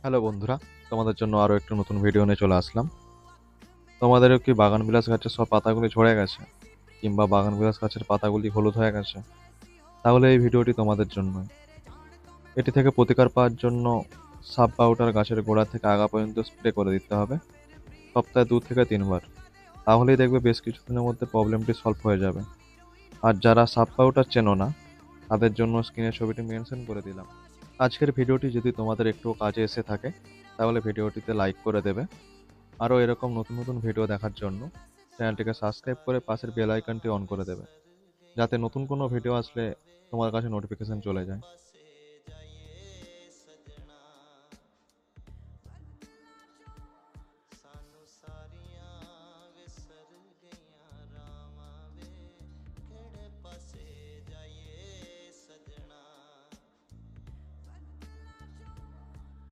Hello বন্ধুরা, তোমাদের জন্য আরো একটু নতুন ভিডিও নিয়ে চলে আসলাম। তোমাদেরও কি বাগান বিলাস গাছের সব পাতাগুলি ঝরে গেছে, কিংবা বাগান বিলাস গাছের পাতাগুলি হলুদ হয়ে গেছে? তাহলে এই ভিডিওটি তোমাদের জন্য। এটি থেকে প্রতিকার পাওয়ার জন্য সাব পাউডার গাছের গোড়া থেকে আগা পর্যন্ত স্প্রে করে দিতে হবে, সপ্তাহে 2 থেকে 3 বার। তাহলেই দেখবে বেশ কিছুদিনের মধ্যে প্রবলেমটি সলভ হয়ে যাবে। আর যারা সাব পাউডার চেনো না, তাদের জন্য স্ক্রিনের ছবিটি মেনশন করে দিলাম। আজকের ভিডিওটি যদি তোমাদের একটু কাজে এসে থাকে, তাহলে ভিডিওটিতে লাইক করে দেবে। আরও এরকম নতুন নতুন ভিডিও দেখার জন্য চ্যানেলটিকে সাবস্ক্রাইব করে পাশের বেল আইকনটি অন করে দেবে, যাতে নতুন কোনো ভিডিও আসলে তোমার কাছে নোটিফিকেশন চলে যায়।